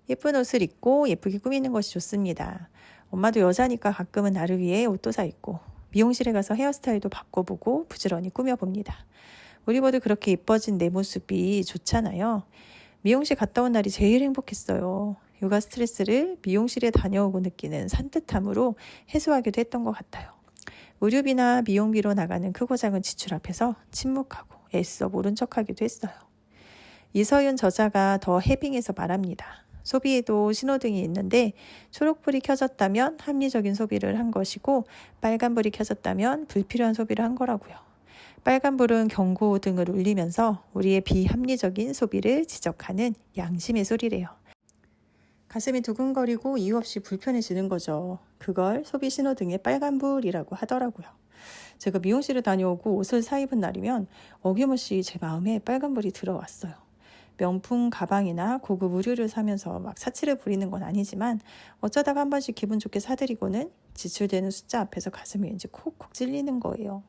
예쁜 옷을 입고 예쁘게 꾸미는 것이 좋습니다. 엄마도 여자니까 가끔은 나를 위해 옷도 사 입고 미용실에 가서 헤어스타일도 바꿔보고 부지런히 꾸며봅니다. 우리 모두 그렇게 예뻐진 내 모습이 좋잖아요. 미용실 갔다 온 날이 제일 행복했어요. 요가 스트레스를 미용실에 다녀오고 느끼는 산뜻함으로 해소하기도 했던 것 같아요. 의료비나 미용비로 나가는 크고 작은 지출 앞에서 침묵하고 애써 모른 척하기도 했어요. 이서윤 저자가 더 해빙에서 말합니다. 소비에도 신호등이 있는데 초록불이 켜졌다면 합리적인 소비를 한 것이고 빨간불이 켜졌다면 불필요한 소비를 한 거라고요. 빨간불은 경고등을 울리면서 우리의 비합리적인 소비를 지적하는 양심의 소리래요. 가슴이 두근거리고 이유 없이 불편해지는 거죠. 그걸 소비 신호등의 빨간불이라고 하더라고요. 제가 미용실을 다녀오고 옷을 사 입은 날이면 어김없이 제 마음에 빨간불이 들어왔어요. 명품 가방이나 고급 의류를 사면서 막 사치를 부리는 건 아니지만 어쩌다가 한 번씩 기분 좋게 사들이고는 지출되는 숫자 앞에서 가슴이 왠지 콕콕 찔리는 거예요.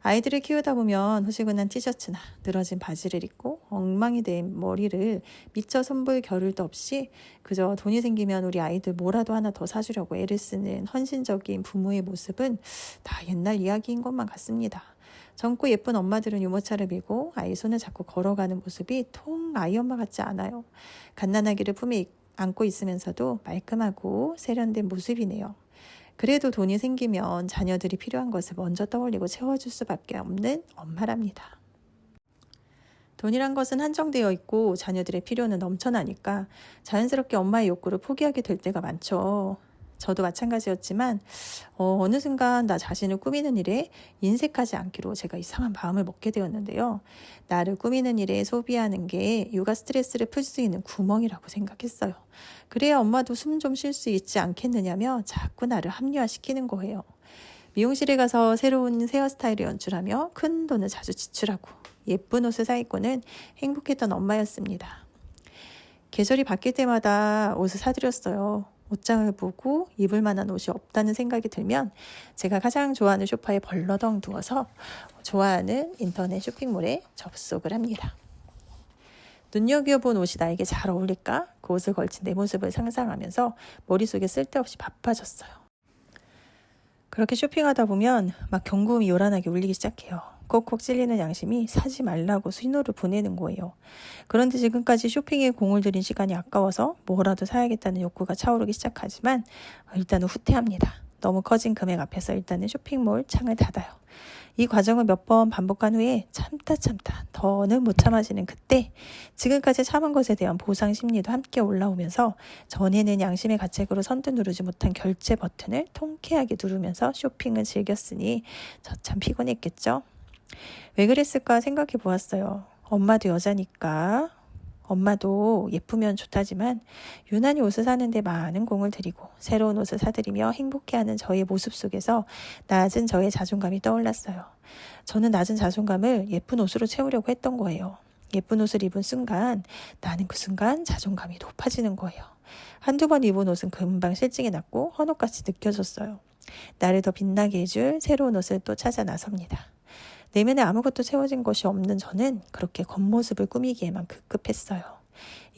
아이들을 키우다 보면 후지근한 티셔츠나 늘어진 바지를 입고 엉망이 된 머리를 미처 손볼 겨를도 없이 그저 돈이 생기면 우리 아이들 뭐라도 하나 더 사주려고 애를 쓰는 헌신적인 부모의 모습은 다 옛날 이야기인 것만 같습니다. 젊고 예쁜 엄마들은 유모차를 밀고 아이 손을 잡고 걸어가는 모습이 통 아이 엄마 같지 않아요. 갓난아기를 품에 안고 있으면서도 말끔하고 세련된 모습이네요. 그래도 돈이 생기면 자녀들이 필요한 것을 먼저 떠올리고 채워줄 수밖에 없는 엄마랍니다. 돈이란 것은 한정되어 있고 자녀들의 필요는 넘쳐나니까 자연스럽게 엄마의 욕구를 포기하게 될 때가 많죠. 저도 마찬가지였지만 어느 순간 나 자신을 꾸미는 일에 인색하지 않기로 제가 이상한 마음을 먹게 되었는데요. 나를 꾸미는 일에 소비하는 게 육아 스트레스를 풀 수 있는 구멍이라고 생각했어요. 그래야 엄마도 숨 좀 쉴 수 있지 않겠느냐며 자꾸 나를 합리화시키는 거예요. 미용실에 가서 새로운 헤어스타일을 연출하며 큰 돈을 자주 지출하고 예쁜 옷을 사 입고는 행복했던 엄마였습니다. 계절이 바뀔 때마다 옷을 사드렸어요. 옷장을 보고 입을 만한 옷이 없다는 생각이 들면 제가 가장 좋아하는 소파에 벌러덩 누워서 좋아하는 인터넷 쇼핑몰에 접속을 합니다. 눈여겨본 옷이 나에게 잘 어울릴까? 그 옷을 걸친 내 모습을 상상하면서 머릿속에 쓸데없이 바빠졌어요. 그렇게 쇼핑하다 보면 막 경고음이 요란하게 울리기 시작해요. 콕콕 찔리는 양심이 사지 말라고 신호를 보내는 거예요. 그런데 지금까지 쇼핑에 공을 들인 시간이 아까워서 뭐라도 사야겠다는 욕구가 차오르기 시작하지만 일단은 후퇴합니다. 너무 커진 금액 앞에서 일단은 쇼핑몰 창을 닫아요. 이 과정을 몇 번 반복한 후에 참다 더는 못 참아지는 그때 지금까지 참은 것에 대한 보상 심리도 함께 올라오면서 전에는 양심의 가책으로 선뜻 누르지 못한 결제 버튼을 통쾌하게 누르면서 쇼핑을 즐겼으니 저 참 피곤했겠죠. 왜 그랬을까 생각해 보았어요. 엄마도 여자니까 엄마도 예쁘면 좋다지만 유난히 옷을 사는데 많은 공을 들이고 새로운 옷을 사들이며 행복해하는 저의 모습 속에서 낮은 저의 자존감이 떠올랐어요. 저는 낮은 자존감을 예쁜 옷으로 채우려고 했던 거예요. 예쁜 옷을 입은 순간 나는 그 순간 자존감이 높아지는 거예요. 한두 번 입은 옷은 금방 실증이 났고 헌옷같이 느껴졌어요. 나를 더 빛나게 해줄 새로운 옷을 또 찾아 나섭니다. 내면에 아무것도 채워진 것이 없는 저는 그렇게 겉모습을 꾸미기에만 급급했어요.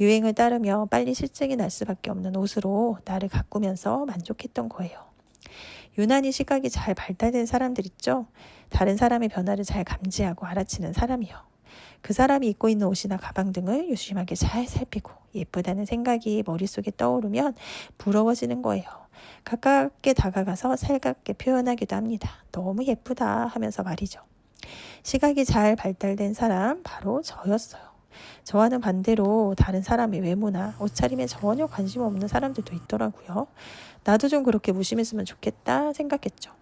유행을 따르며 빨리 실증이 날 수밖에 없는 옷으로 나를 가꾸면서 만족했던 거예요. 유난히 시각이 잘 발달된 사람들 있죠? 다른 사람의 변화를 잘 감지하고 알아채는 사람이요. 그 사람이 입고 있는 옷이나 가방 등을 유심하게 잘 살피고 예쁘다는 생각이 머릿속에 떠오르면 부러워지는 거예요. 가깝게 다가가서 살갑게 표현하기도 합니다. 너무 예쁘다 하면서 말이죠. 시각이 잘 발달된 사람 바로 저였어요. 저와는 반대로 다른 사람의 외모나 옷차림에 전혀 관심 없는 사람들도 있더라고요. 나도 좀 그렇게 무심했으면 좋겠다 생각했죠.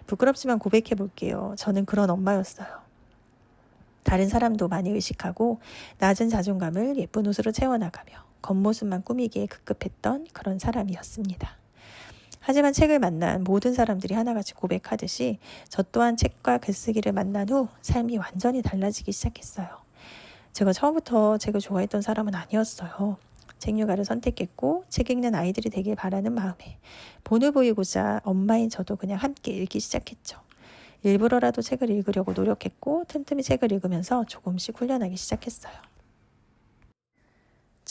부끄럽지만 고백해 볼게요. 저는 그런 엄마였어요. 다른 사람도 많이 의식하고 낮은 자존감을 예쁜 옷으로 채워나가며 겉모습만 꾸미기에 급급했던 그런 사람이었습니다. 하지만 책을 만난 모든 사람들이 하나같이 고백하듯이 저 또한 책과 글쓰기를 만난 후 삶이 완전히 달라지기 시작했어요. 제가 처음부터 책을 좋아했던 사람은 아니었어요. 책육아를 선택했고 책 읽는 아이들이 되길 바라는 마음에 본을 보이고자 엄마인 저도 그냥 함께 읽기 시작했죠. 일부러라도 책을 읽으려고 노력했고 틈틈이 책을 읽으면서 조금씩 훈련하기 시작했어요.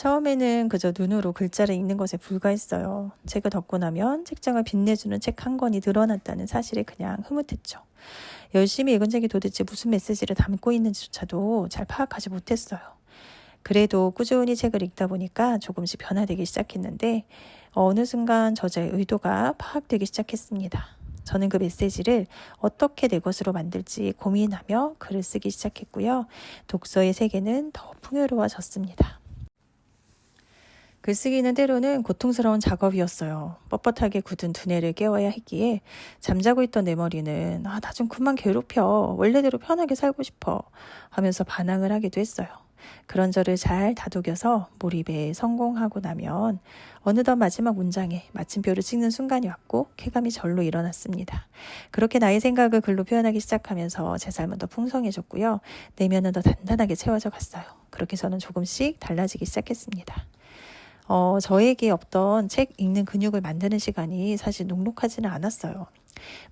처음에는 그저 눈으로 글자를 읽는 것에 불과했어요. 책을 덮고 나면 책장을 빛내주는 책 한 권이 늘어났다는 사실에 그냥 흐뭇했죠. 열심히 읽은 책이 도대체 무슨 메시지를 담고 있는지조차도 잘 파악하지 못했어요. 그래도 꾸준히 책을 읽다 보니까 조금씩 변화되기 시작했는데 어느 순간 저자의 의도가 파악되기 시작했습니다. 저는 그 메시지를 어떻게 내 것으로 만들지 고민하며 글을 쓰기 시작했고요. 독서의 세계는 더 풍요로워졌습니다. 글쓰기는 때로는 고통스러운 작업이었어요. 뻣뻣하게 굳은 두뇌를 깨워야 했기에 잠자고 있던 내 머리는 나 좀 그만 괴롭혀. 원래대로 편하게 살고 싶어. 하면서 반항을 하기도 했어요. 그런 저를 잘 다독여서 몰입에 성공하고 나면 어느덧 마지막 문장에 마침표를 찍는 순간이 왔고 쾌감이 절로 일어났습니다. 그렇게 나의 생각을 글로 표현하기 시작하면서 제 삶은 더 풍성해졌고요. 내면은 더 단단하게 채워져 갔어요. 그렇게 저는 조금씩 달라지기 시작했습니다. 저에게 없던 책 읽는 근육을 만드는 시간이 사실 녹록하지는 않았어요.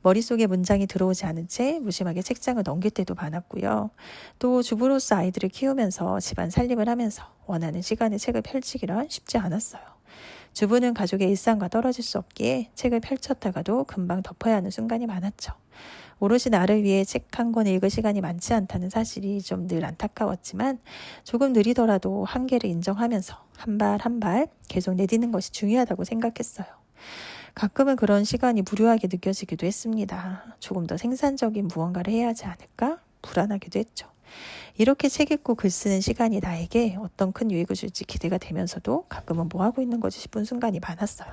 머릿속에 문장이 들어오지 않은 채 무심하게 책장을 넘길 때도 많았고요. 또 주부로서 아이들을 키우면서 집안 살림을 하면서 원하는 시간에 책을 펼치기란 쉽지 않았어요. 주부는 가족의 일상과 떨어질 수 없기에 책을 펼쳤다가도 금방 덮어야 하는 순간이 많았죠. 오롯이 나를 위해 책 한 권 읽을 시간이 많지 않다는 사실이 좀 늘 안타까웠지만 조금 느리더라도 한계를 인정하면서 한 발 한 발 계속 내딛는 것이 중요하다고 생각했어요. 가끔은 그런 시간이 무료하게 느껴지기도 했습니다. 조금 더 생산적인 무언가를 해야 하지 않을까 불안하기도 했죠. 이렇게 책 읽고 글 쓰는 시간이 나에게 어떤 큰 유익을 줄지 기대가 되면서도 가끔은 뭐 하고 있는 거지 싶은 순간이 많았어요.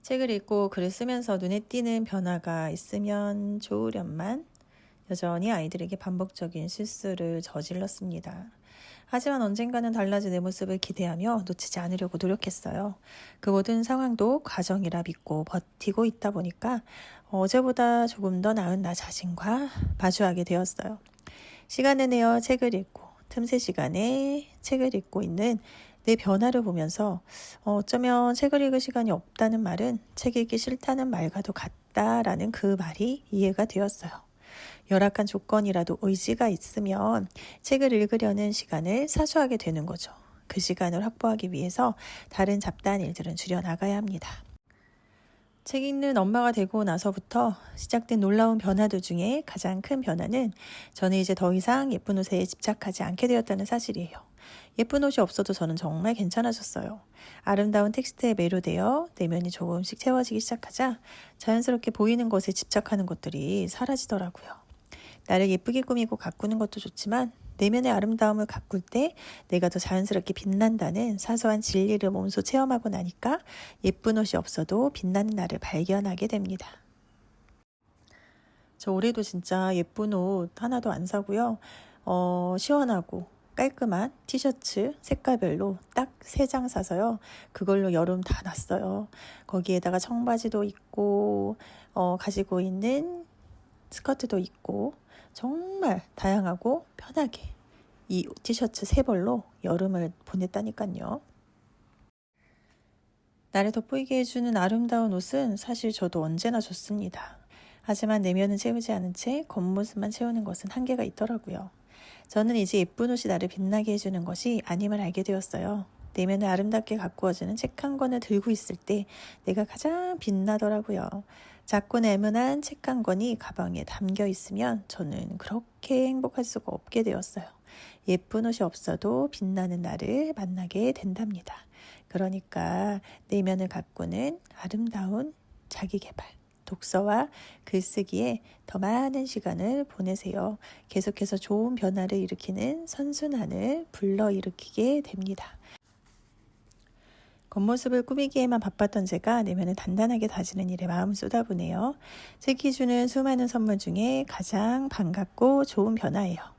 책을 읽고 글을 쓰면서 눈에 띄는 변화가 있으면 좋으련만 여전히 아이들에게 반복적인 실수를 저질렀습니다. 하지만 언젠가는 달라질 내 모습을 기대하며 놓치지 않으려고 노력했어요. 그 모든 상황도 과정이라 믿고 버티고 있다 보니까 어제보다 조금 더 나은 나 자신과 마주하게 되었어요. 시간을 내어 책을 읽고 틈새 시간에 책을 읽고 있는 내 변화를 보면서 어쩌면 책을 읽을 시간이 없다는 말은 책 읽기 싫다는 말과도 같다라는 그 말이 이해가 되었어요. 열악한 조건이라도 의지가 있으면 책을 읽으려는 시간을 사수하게 되는 거죠. 그 시간을 확보하기 위해서 다른 잡다한 일들은 줄여나가야 합니다. 책 읽는 엄마가 되고 나서부터 시작된 놀라운 변화들 중에 가장 큰 변화는 저는 이제 더 이상 예쁜 옷에 집착하지 않게 되었다는 사실이에요. 예쁜 옷이 없어도 저는 정말 괜찮아졌어요. 아름다운 텍스트에 매료되어 내면이 조금씩 채워지기 시작하자 자연스럽게 보이는 것에 집착하는 것들이 사라지더라고요. 나를 예쁘게 꾸미고 가꾸는 것도 좋지만 내면의 아름다움을 가꿀 때 내가 더 자연스럽게 빛난다는 사소한 진리를 몸소 체험하고 나니까 예쁜 옷이 없어도 빛나는 나를 발견하게 됩니다. 저 올해도 진짜 예쁜 옷 하나도 안 사고요. 시원하고 깔끔한 티셔츠 색깔별로 딱 3장 사서요. 그걸로 여름 다 났어요. 거기에다가 청바지도 있고 가지고 있는 스커트도 있고 정말 다양하고 편하게 이 티셔츠 3벌로 여름을 보냈다니까요. 나를 돋보이게 해주는 아름다운 옷은 사실 저도 언제나 좋습니다. 하지만 내면은 채우지 않은 채 겉모습만 채우는 것은 한계가 있더라고요. 저는 이제 예쁜 옷이 나를 빛나게 해주는 것이 아님을 알게 되었어요. 내면을 아름답게 가꾸어주는 책 한 권을 들고 있을 때 내가 가장 빛나더라고요. 작고 네모난 책 한 권이 가방에 담겨 있으면 저는 그렇게 행복할 수가 없게 되었어요. 예쁜 옷이 없어도 빛나는 나를 만나게 된답니다. 그러니까 내면을 가꾸는 아름다운 자기개발, 독서와 글쓰기에 더 많은 시간을 보내세요. 계속해서 좋은 변화를 일으키는 선순환을 불러일으키게 됩니다. 겉모습을 꾸미기에만 바빴던 제가 내면을 단단하게 다지는 일에 마음을 쏟아부네요. 책이 주는 수많은 선물 중에 가장 반갑고 좋은 변화예요.